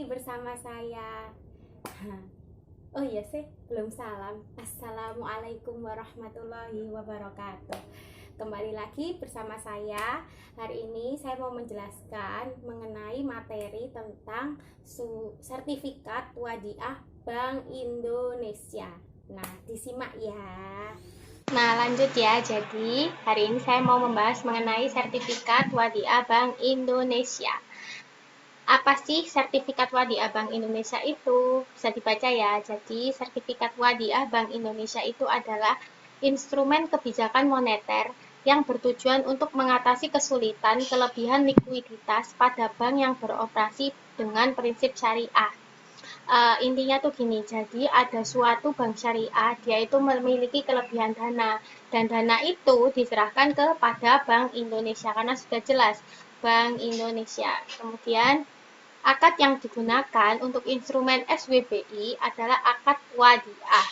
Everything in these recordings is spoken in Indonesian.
bersama saya. Oh iya sih, belum salam. Assalamualaikum warahmatullahi wabarakatuh. Kembali lagi bersama saya. Hari ini saya mau menjelaskan mengenai materi tentang sertifikat wadiah Bank Indonesia. Nah, disimak ya. Nah, lanjut ya. Jadi, hari ini saya mau membahas mengenai sertifikat wadiah Bank Indonesia. Apa sih sertifikat wadiah Bank Indonesia itu? Bisa dibaca ya. Jadi, sertifikat wadiah Bank Indonesia itu adalah instrumen kebijakan moneter yang bertujuan untuk mengatasi kesulitan kelebihan likuiditas pada bank yang beroperasi dengan prinsip syariah. Intinya tuh gini, jadi ada suatu bank syariah, dia itu memiliki kelebihan dana, dan dana itu diserahkan kepada Bank Indonesia, karena sudah jelas, Bank Indonesia. Kemudian, akad yang digunakan untuk instrumen SWBI adalah akad wadiah,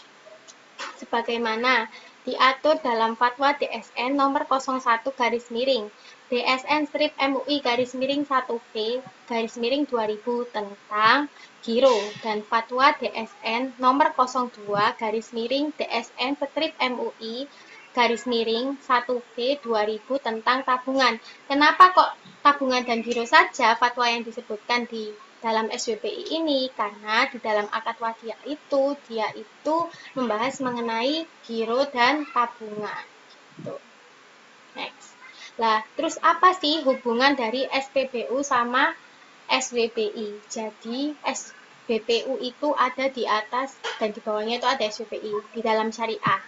sebagaimana diatur dalam Fatwa DSN nomor 01 garis miring DSN strip MUI garis miring 1V garis miring 2000 tentang giro dan Fatwa DSN nomor 02 garis miring DSN strip MUI garis miring 1V 2000 tentang tabungan. Kenapa kok tabungan dan giro saja fatwa yang disebutkan di dalam SWBI ini? Karena di dalam akad wadiah itu dia itu membahas mengenai giro dan tabungan gitu. Next. Lah, terus apa sih hubungan dari SPBU sama SWBI? Jadi SBPU itu ada di atas dan di bawahnya itu ada SWBI di dalam syariah.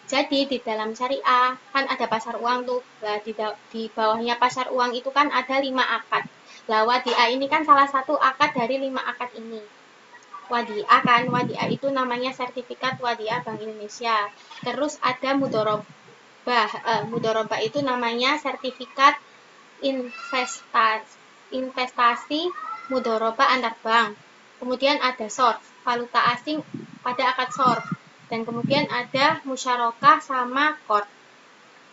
Jadi di dalam syariah kan ada pasar uang tuh. Lah di bawahnya pasar uang itu kan ada 5 akad. Lah wadiah ini kan salah satu akad dari 5 akad ini. Wadiah kan, wadiah itu namanya sertifikat wadiah Bank Indonesia. Terus ada mudorobah. Mudorobah itu namanya sertifikat investasi mudorobah antar bank. Kemudian ada SORF, valuta asing pada akad SORF. Dan kemudian ada musyarakah sama qard.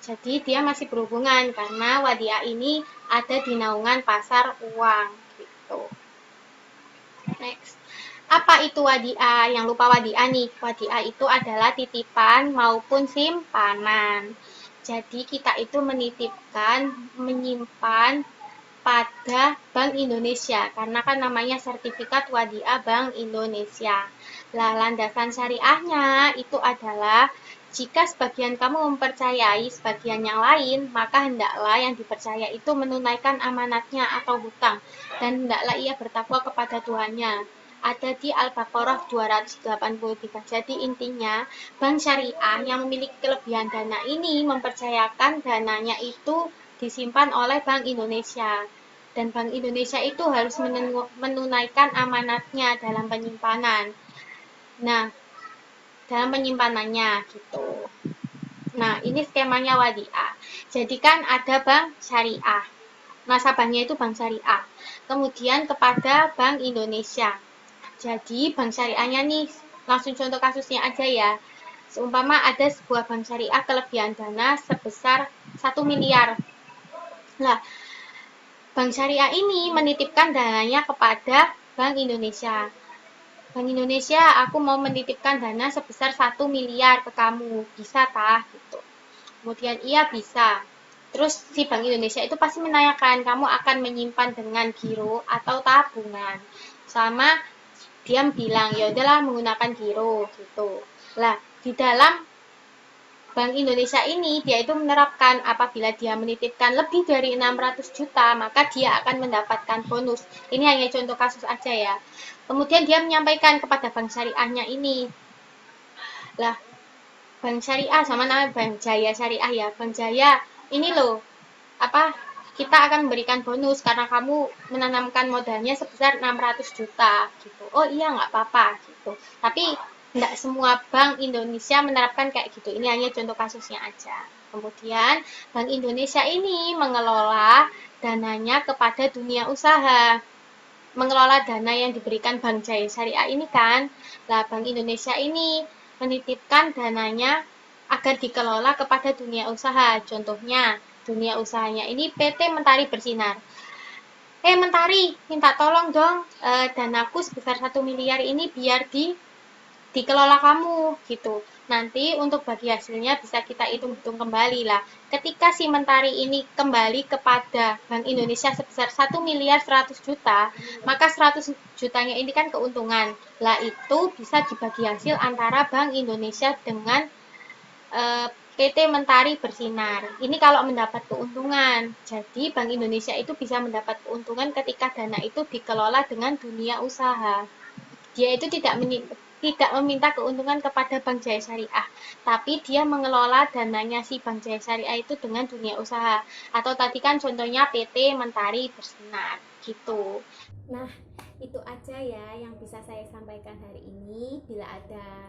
Jadi dia masih berhubungan karena wadiah ini ada di naungan pasar uang gitu. Next. Apa itu wadiah? Yang lupa wadiah nih. Wadiah itu adalah titipan maupun simpanan. Jadi kita itu menitipkan, menyimpan pada Bank Indonesia karena kan namanya sertifikat wadiah Bank Indonesia. Lah landasan syariahnya itu adalah jika sebagian kamu mempercayai sebagian yang lain, maka hendaklah yang dipercaya itu menunaikan amanatnya atau hutang dan hendaklah ia bertakwa kepada Tuhannya. Ada di Al-Baqarah 283. Jadi intinya, bank syariah yang memiliki kelebihan dana ini mempercayakan dananya itu disimpan oleh Bank Indonesia. Dan Bank Indonesia itu harus menunaikan amanatnya dalam penyimpanan. Nah, dalam penyimpanannya gitu. Nah, ini skemanya wadiah. Jadi kan ada bank syariah. Nasabahnya itu bank syariah. Kemudian kepada Bank Indonesia. Jadi bank syariahnya nih, langsung contoh kasusnya aja ya. Seumpama ada sebuah bank syariah kelebihan dana sebesar 1 miliar. Nah, bank syariah ini menitipkan dananya kepada Bank Indonesia. Bank Indonesia, aku mau menitipkan dana sebesar 1 miliar ke kamu. Bisa tah? Gitu. Kemudian iya bisa. Terus si Bank Indonesia itu pasti menanyakan, kamu akan menyimpan dengan giro atau tabungan. Sama dia bilang, ya udahlah menggunakan giro gitu. Lah, di dalam Bank Indonesia ini dia itu menerapkan apabila dia menitipkan lebih dari 600 juta, maka dia akan mendapatkan bonus. Ini hanya contoh kasus aja ya. Kemudian dia menyampaikan kepada bank syariahnya ini. Lah, bank syariah sama namanya Bank Jaya Syariah ya. Bank Jaya, ini loh, kita akan memberikan bonus karena kamu menanamkan modalnya sebesar 600 juta gitu. Oh iya, nggak apa-apa gitu. Tapi tidak semua Bank Indonesia menerapkan kayak gitu. Ini hanya contoh kasusnya aja. Kemudian Bank Indonesia ini mengelola dananya kepada dunia usaha. Mengelola dana yang diberikan Bank Jaya Syariah ini kan. Lah Bank Indonesia ini menitipkan dananya agar dikelola kepada dunia usaha. Contohnya, dunia usahanya ini PT Mentari Bersinar. Mentari, minta tolong dong, danaku sebesar 1 miliar ini biar dikelola kamu gitu. Nanti untuk bagi hasilnya bisa kita hitung-hitung kembali lah. Ketika si Mentari ini kembali kepada Bank Indonesia sebesar 1.100.000.000, maka 100 jutanya ini kan keuntungan. Lah itu bisa dibagi hasil antara Bank Indonesia dengan PT Mentari Bersinar. Ini kalau mendapat keuntungan. Jadi Bank Indonesia itu bisa mendapat keuntungan ketika dana itu dikelola dengan dunia usaha. Dia itu tidak meminta keuntungan kepada Bank Jaya Syariah, tapi dia mengelola dananya si Bank Jaya Syariah itu dengan dunia usaha. Atau tadi kan contohnya PT Mentari Bersinar, gitu. Nah, itu aja ya yang bisa saya sampaikan hari ini. Bila ada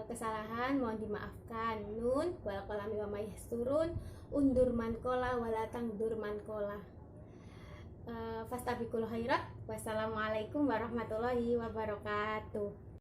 kesalahan mohon dimaafkan. Nun wal qalami wa mayasturun undur mankola walatang dur mankola. Fastabiqul khairat. Wassalamualaikum warahmatullahi wabarakatuh.